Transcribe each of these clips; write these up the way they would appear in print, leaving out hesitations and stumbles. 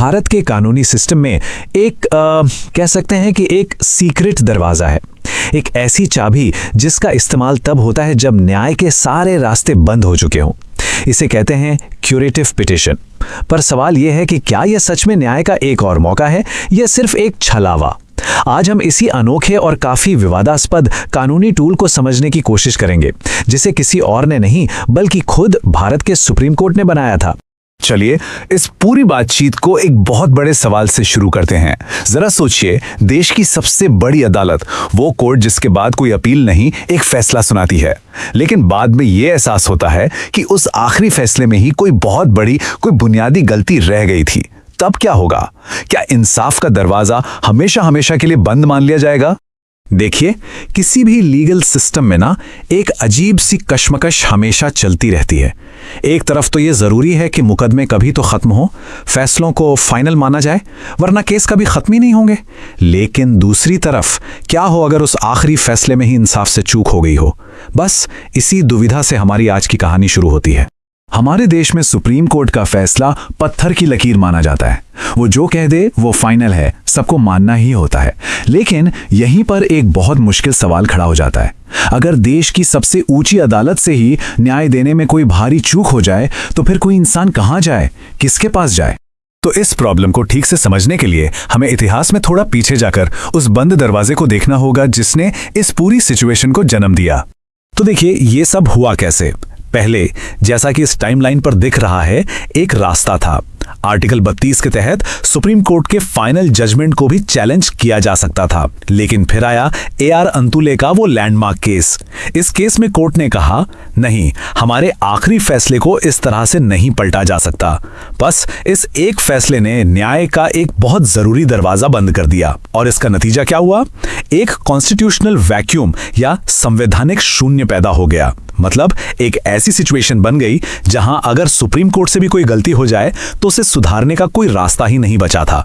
भारत के कानूनी सिस्टम में एक कह सकते हैं कि एक सीक्रेट दरवाज़ा है, एक ऐसी चाबी जिसका इस्तेमाल तब होता है जब न्याय के सारे रास्ते बंद हो चुके हों। इसे कहते हैं क्यूरेटिव पिटिशन। पर सवाल यह है कि क्या यह सच में न्याय का एक और मौका है या सिर्फ एक छलावा? आज हम इसी अनोखे और काफी विवादास्पद कानूनी टूल को समझने की कोशिश करेंगे, जिसे किसी और ने नहीं बल्कि खुद भारत के सुप्रीम कोर्ट ने बनाया था। चलिए इस पूरी बातचीत को एक बहुत बड़े सवाल से शुरू करते हैं। जरा सोचिए, देश की सबसे बड़ी अदालत, वो कोर्ट जिसके बाद कोई अपील नहीं, एक फैसला सुनाती है, लेकिन बाद में ये एहसास होता है कि उस आखिरी फैसले में ही कोई बहुत बड़ी, कोई बुनियादी गलती रह गई थी। तब क्या होगा? क्या इंसाफ का दरवाजा हमेशा हमेशा के लिए बंद मान लिया जाएगा? देखिए, किसी भी लीगल सिस्टम में ना एक अजीब सी कश्मकश हमेशा चलती रहती है। एक तरफ तो ये जरूरी है कि मुकदमे कभी तो खत्म हो, फैसलों को फाइनल माना जाए, वरना केस कभी खत्म ही नहीं होंगे। लेकिन दूसरी तरफ क्या हो अगर उस आखिरी फैसले में ही इंसाफ से चूक हो गई हो? बस इसी दुविधा से हमारी आज की कहानी शुरू होती है। हमारे देश में सुप्रीम कोर्ट का फैसला पत्थर की लकीर माना जाता है। वो जो कह दे वो फाइनल है, सबको मानना ही होता है। लेकिन यहीं पर एक बहुत मुश्किल सवाल खड़ा हो जाता है। अगर देश की सबसे ऊंची अदालत से ही न्याय देने में कोई भारी चूक हो जाए तो फिर कोई इंसान कहाँ जाए, किसके पास जाए? तो इस प्रॉब्लम को ठीक से समझने के लिए हमें इतिहास में थोड़ा पीछे जाकर उस बंद दरवाजे को देखना होगा जिसने इस पूरी सिचुएशन को जन्म दिया। तो देखिए, ये सब हुआ कैसे। पहले, जैसा कि इस टाइमलाइन पर दिख रहा है, एक रास्ता था। आर्टिकल 32 के तहत सुप्रीम कोर्ट के फाइनल जजमेंट को भी चैलेंज किया जा सकता था। लेकिन फिर आया AR अंतुले का वो लैंडमार्क केस। इस केस में कोर्ट ने कहा, नहीं, हमारे आखिरी फैसले को इस तरह से नहीं पलटा जा सकता। बस इस एक फैसले ने न्याय का एक बहुत जरूरी दरवाजा बंद कर दिया। और इसका नतीजा क्या हुआ? एक कॉन्स्टिट्यूशनल वैक्यूम या संवैधानिक शून्य पैदा हो गया। मतलब एक ऐसी सिचुएशन बन गई जहां अगर सुप्रीम कोर्ट से भी कोई गलती हो जाए तो उसे सुधारने का कोई रास्ता ही नहीं बचा था।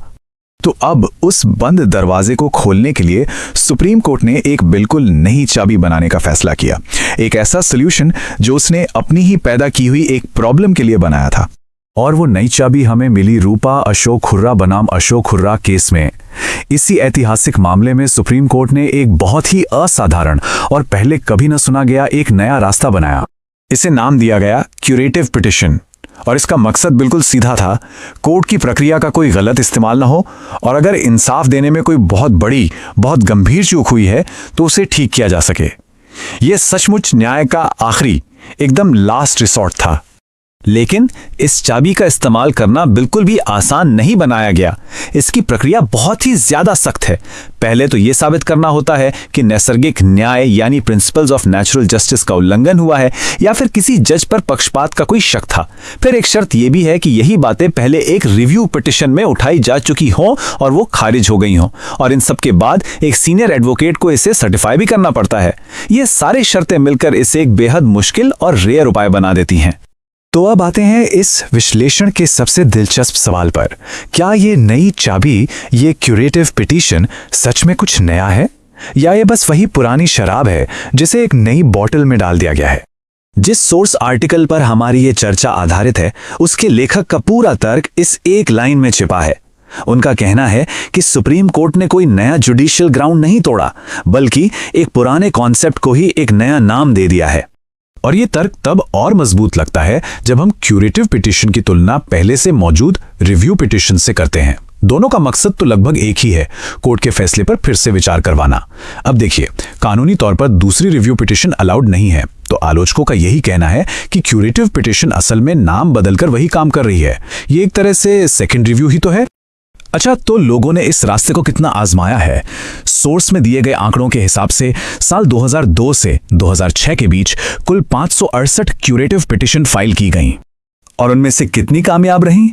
तो अब उस बंद दरवाजे को खोलने के लिए सुप्रीम कोर्ट ने एक बिल्कुल नई चाबी बनाने का फैसला किया। एक ऐसा सॉल्यूशन जो उसने अपनी ही पैदा की हुई एक प्रॉब्लम के लिए बनाया था। और वो नई चाबी हमें मिली रूपा अशोक हुर्रा बनाम अशोक हुर्रा केस में। इसी ऐतिहासिक मामले में सुप्रीम कोर्ट ने एक बहुत ही असाधारण और पहले कभी न सुना गया एक नया रास्ता बनाया। इसे नाम दिया गया क्यूरेटिव पिटिशन। और इसका मकसद बिल्कुल सीधा था, कोर्ट की प्रक्रिया का कोई गलत इस्तेमाल ना हो, और अगर इंसाफ देने में कोई बहुत बड़ी, बहुत गंभीर चूक हुई है तो उसे ठीक किया जा सके। यह सचमुच न्याय का आखिरी, एकदम लास्ट रिसॉर्ट था। लेकिन इस चाबी का इस्तेमाल करना बिल्कुल भी आसान नहीं बनाया गया। इसकी प्रक्रिया बहुत ही ज्यादा सख्त है। पहले तो यह साबित करना होता है कि नैसर्गिक न्याय यानी प्रिंसिपल्स ऑफ नेचुरल जस्टिस का उल्लंघन हुआ है या फिर किसी जज पर पक्षपात का कोई शक था। फिर एक शर्त यह भी है कि यही बातें पहले एक रिव्यू पिटिशन में उठाई जा चुकी हों और वो खारिज हो गई हों, और इन सब के बाद एक सीनियर एडवोकेट को इसे सर्टिफाई भी करना पड़ता है। ये सारी शर्तें मिलकर इसे एक बेहद मुश्किल और रेयर उपाय बना देती हैं। तो अब आते हैं इस विश्लेषण के सबसे दिलचस्प सवाल पर। क्या ये नई चाबी, ये क्यूरेटिव पिटीशन सच में कुछ नया है, या ये बस वही पुरानी शराब है जिसे एक नई बॉटल में डाल दिया गया है? जिस सोर्स आर्टिकल पर हमारी ये चर्चा आधारित है, उसके लेखक का पूरा तर्क इस एक लाइन में छिपा है। उनका कहना है कि सुप्रीम कोर्ट ने कोई नया जुडिशियल ग्राउंड नहीं तोड़ा, बल्कि एक पुराने कॉन्सेप्ट को ही एक नया नाम दे दिया है। और ये तर्क तब और मजबूत लगता है जब हम क्यूरेटिव पिटीशन की तुलना पहले से मौजूद रिव्यू पिटीशन से करते हैं। दोनों का मकसद तो लगभग एक ही है, कोर्ट के फैसले पर फिर से विचार करवाना। अब देखिए, कानूनी तौर पर दूसरी रिव्यू पिटीशन अलाउड नहीं है, तो आलोचकों का यही कहना है कि क्यूरेटिव पिटीशन असल में नाम बदलकर वही काम कर रही है। ये एक तरह से सेकेंड रिव्यू ही तो है। अच्छा, तो लोगों ने इस रास्ते को कितना आजमाया है? सोर्स में दिए गए आंकड़ों के हिसाब से साल 2002 से 2006 के बीच कुल 568 क्यूरेटिव पिटीशन फाइल की गईं। और उनमें से कितनी कामयाब रहीं?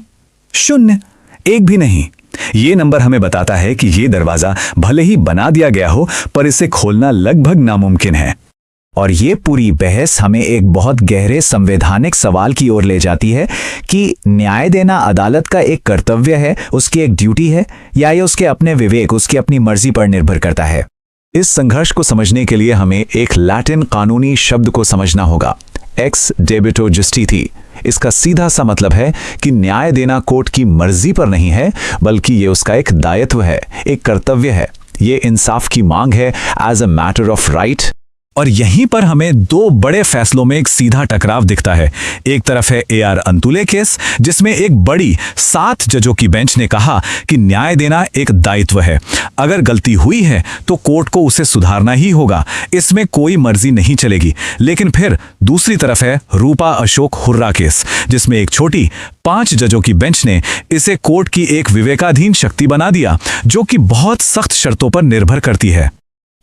0, एक भी नहीं। ये नंबर हमें बताता है कि ये दरवाजा भले ही बना दिया गया हो, पर इसे खोलना लगभग नामुमकिन है। और ये पूरी बहस हमें एक बहुत गहरे संवैधानिक सवाल की ओर ले जाती है कि न्याय देना अदालत का एक कर्तव्य है, उसकी एक ड्यूटी है, या ये उसके अपने विवेक, उसकी अपनी मर्जी पर निर्भर करता है। इस संघर्ष को समझने के लिए हमें एक लैटिन कानूनी शब्द को समझना होगा, एक्स डेबिटो जस्टी थी। इसका सीधा सा मतलब है कि न्याय देना कोर्ट की मर्जी पर नहीं है, बल्कि ये उसका एक दायित्व है, एक कर्तव्य है। ये इंसाफ की मांग है as a matter of right. और यहीं पर हमें दो बड़े फैसलों में एक सीधा टकराव दिखता है। एक तरफ है AR अंतुले केस, जिसमें एक बड़ी 7 जजों की बेंच ने कहा कि न्याय देना एक दायित्व है, अगर गलती हुई है तो कोर्ट को उसे सुधारना ही होगा, इसमें कोई मर्जी नहीं चलेगी। लेकिन फिर दूसरी तरफ है रूपा अशोक हुर्रा केस, जिसमें एक छोटी 5 जजों की बेंच ने इसे कोर्ट की एक विवेकाधीन शक्ति बना दिया, जो कि बहुत सख्त शर्तों पर निर्भर करती है।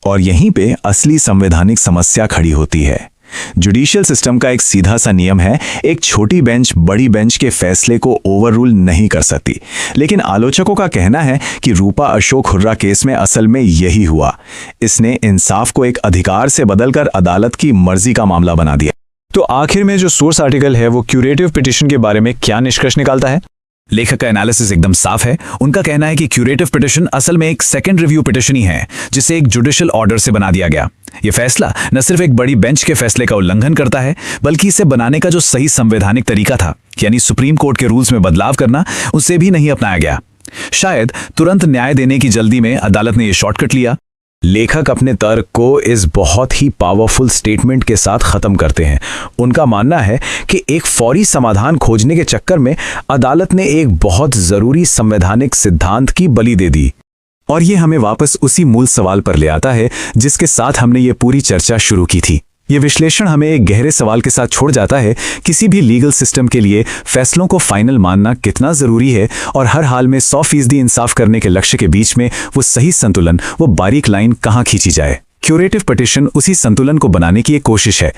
और यहीं पे असली संवैधानिक समस्या खड़ी होती है। जुडिशियल सिस्टम का एक सीधा सा नियम है, एक छोटी बेंच बड़ी बेंच के फैसले को ओवररूल नहीं कर सकती। लेकिन आलोचकों का कहना है कि रूपा अशोक हुर्रा केस में असल में यही हुआ। इसने इंसाफ को एक अधिकार से बदलकर अदालत की मर्जी का मामला बना दिया। तो आखिर में जो सोर्स आर्टिकल है वो क्यूरेटिव पिटीशन के बारे में क्या निष्कर्ष निकालता है? लेखक का एनालिसिस एकदम साफ है। उनका कहना है कि क्यूरेटिव पिटीशन असल में एक सेकंड रिव्यू पिटीशन ही है, जिसे एक जुडिशियल ऑर्डर से बना दिया गया। ये फैसला न सिर्फ एक बड़ी बेंच के फैसले का उल्लंघन करता है, बल्कि इसे बनाने का जो सही संवैधानिक तरीका था, यानी सुप्रीम कोर्ट के रूल्स में बदलाव करना, उसे भी नहीं अपनाया गया। शायद तुरंत न्याय देने की जल्दी में अदालत ने यह शॉर्टकट लिया। लेखक अपने तर्क को इस बहुत ही पावरफुल स्टेटमेंट के साथ खत्म करते हैं। उनका मानना है कि एक फौरी समाधान खोजने के चक्कर में अदालत ने एक बहुत जरूरी संवैधानिक सिद्धांत की बलि दे दी। और ये हमें वापस उसी मूल सवाल पर ले आता है जिसके साथ हमने ये पूरी चर्चा शुरू की थी। ये विश्लेषण हमें एक गहरे सवाल के साथ छोड़ जाता है, किसी भी लीगल सिस्टम के लिए फैसलों को फाइनल मानना कितना जरूरी है, और हर हाल में 100% इंसाफ करने के लक्ष्य के बीच में वो सही संतुलन, वो बारीक लाइन कहाँ खींची जाए। क्यूरेटिव पिटीशन उसी संतुलन को बनाने की एक कोशिश है।